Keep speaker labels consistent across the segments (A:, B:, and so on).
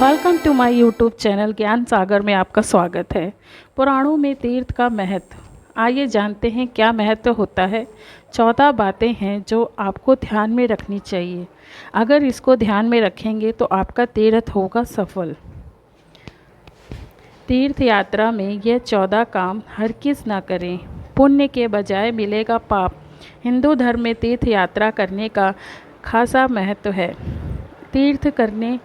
A: Welcome to my YouTube channel Gyan Sagar में आपका स्वागत है। पुराणों में तीर्थ का महत्व, आइए जानते हैं क्या महत्व होता है। 14 बातें हैं जो आपको ध्यान में रखनी चाहिए। अगर इसको ध्यान में रखेंगे तो आपका तीर्थ होगा सफल। तीर्थ यात्रा में यह 14 काम हर किस ना करें, पुण्य के बजाय मिलेगा पाप। हिंदू धर्म में तीर्थ यात्रा करने का खासा महत्व है। तीर्थ करने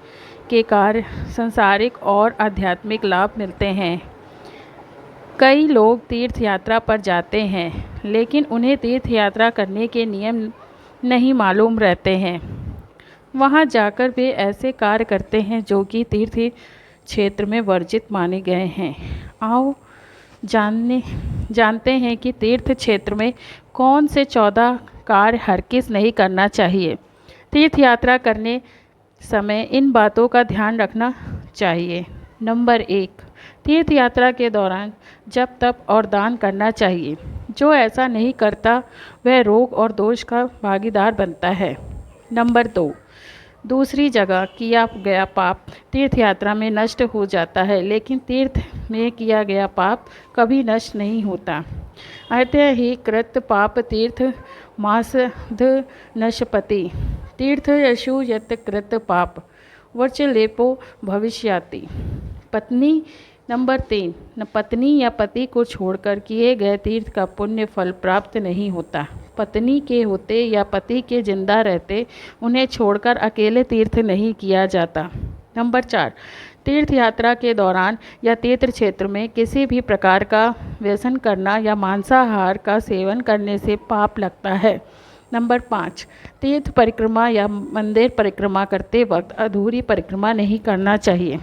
A: के कार्य सांसारिक और आध्यात्मिक लाभ मिलते हैं। कई लोग तीर्थ यात्रा पर जाते हैं लेकिन उन्हें तीर्थ यात्रा करने के नियम नहीं मालूम रहते हैं। वहां जाकर वे ऐसे कार्य करते हैं जो कि तीर्थ क्षेत्र में वर्जित माने गए हैं। आओ जानते हैं कि तीर्थ क्षेत्र में कौन से 14 कार्य हर किस नहीं करना चाहिए। तीर्थ यात्रा करने समय इन बातों का ध्यान रखना चाहिए। नंबर 1, तीर्थ यात्रा के दौरान जप तप और दान करना चाहिए। जो ऐसा नहीं करता वह रोग और दोष का भागीदार बनता है। नंबर 2, दूसरी जगह किया गया पाप तीर्थ यात्रा में नष्ट हो जाता है, लेकिन तीर्थ में किया गया पाप कभी नष्ट नहीं होता। अतः ही कृत पाप तीर्थ मासध नशपति, तीर्थ यशु यत कृत पाप वर्चलेपो भविष्याति। पत्नी नंबर 3, पत्नी या पति को छोड़कर किए गए तीर्थ का पुण्य फल प्राप्त नहीं होता। पत्नी के होते या पति के जिंदा रहते उन्हें छोड़कर अकेले तीर्थ नहीं किया जाता। नंबर 4, तीर्थ यात्रा के दौरान या तीर्थ क्षेत्र में किसी भी प्रकार का व्यसन करना या मांसाहार का सेवन करने से पाप लगता है। नंबर 5, तीर्थ परिक्रमा या मंदिर परिक्रमा करते वक्त अधूरी परिक्रमा नहीं करना चाहिए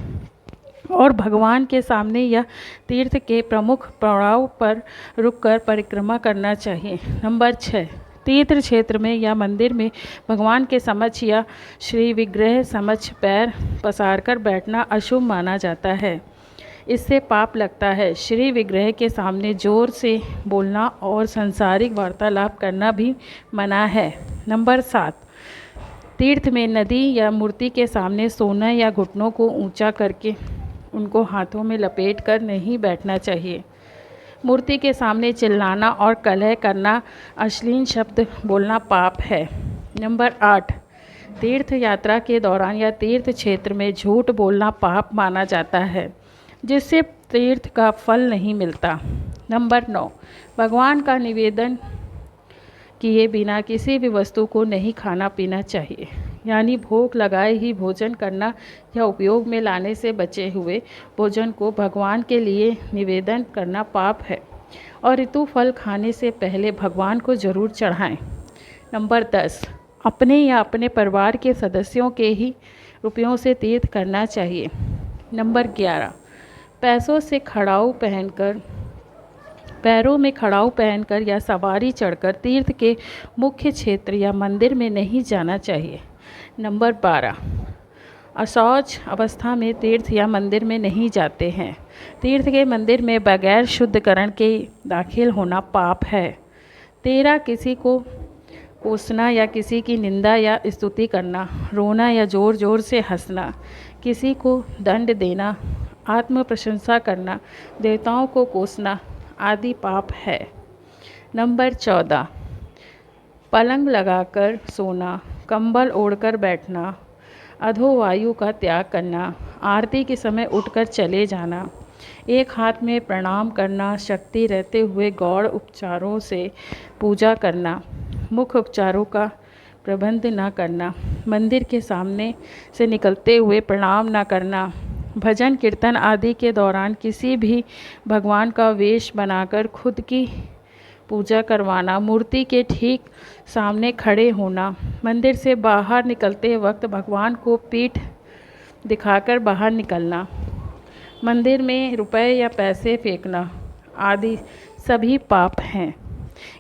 A: और भगवान के सामने या तीर्थ के प्रमुख पड़ाव पर रुककर परिक्रमा करना चाहिए। नंबर 6, तीर्थ क्षेत्र में या मंदिर में भगवान के समक्ष या श्री विग्रह समक्ष पैर पसारकर बैठना अशुभ माना जाता है, इससे पाप लगता है। श्री विग्रह के सामने जोर से बोलना और सांसारिक वार्तालाप करना भी मना है। नंबर 7, तीर्थ में नदी या मूर्ति के सामने सोना या घुटनों को ऊंचा करके उनको हाथों में लपेट कर नहीं बैठना चाहिए। मूर्ति के सामने चिल्लाना और कलह करना, अश्लील शब्द बोलना पाप है। नंबर 8, तीर्थ यात्रा के दौरान या तीर्थ क्षेत्र में झूठ बोलना पाप माना जाता है, जिससे तीर्थ का फल नहीं मिलता। नंबर 9, भगवान का निवेदन किए बिना किसी भी वस्तु को नहीं खाना पीना चाहिए, यानी भोग लगाए ही भोजन करना या उपयोग में लाने से बचे हुए भोजन को भगवान के लिए निवेदन करना पाप है और ऋतु फल खाने से पहले भगवान को जरूर चढ़ाएं। नंबर 10, अपने या अपने परिवार के सदस्यों के ही रुपयों से तीर्थ करना चाहिए। नंबर 11, पैरों में खड़ाऊ पहनकर या सवारी चढ़कर तीर्थ के मुख्य क्षेत्र या मंदिर में नहीं जाना चाहिए। नंबर 12, अशौच अवस्था में तीर्थ या मंदिर में नहीं जाते हैं। तीर्थ के मंदिर में बगैर शुद्धिकरण के दाखिल होना पाप है। 13, किसी को कोसना या किसी की निंदा या स्तुति करना, रोना या जोर जोर से हंसना, किसी को दंड देना, आत्म प्रशंसा करना, देवताओं को कोसना आदि पाप है। नंबर 14, पलंग लगाकर सोना, कंबल ओढ़कर बैठना, अधोवायु का त्याग करना, आरती के समय उठकर चले जाना, एक हाथ में प्रणाम करना, शक्ति रहते हुए गौड़ उपचारों से पूजा करना, मुख्य उपचारों का प्रबंध न करना, मंदिर के सामने से निकलते हुए प्रणाम न करना, भजन कीर्तन आदि के दौरान किसी भी भगवान का वेश बनाकर खुद की पूजा करवाना, मूर्ति के ठीक सामने खड़े होना, मंदिर से बाहर निकलते वक्त भगवान को पीठ दिखाकर बाहर निकलना, मंदिर में रुपए या पैसे फेंकना आदि सभी पाप हैं।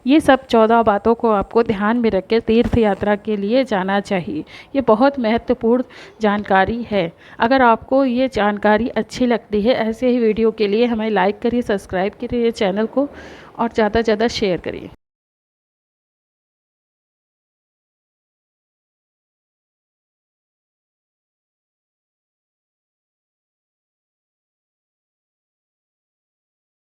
A: ये सब 14 बातों को आपको ध्यान में रख कर तीर्थ यात्रा के लिए जाना चाहिए। ये बहुत महत्वपूर्ण जानकारी है। अगर आपको ये जानकारी अच्छी लगती है, ऐसे ही वीडियो के लिए हमें लाइक करिए, सब्सक्राइब करिए चैनल को और ज़्यादा से ज़्यादा शेयर करिए।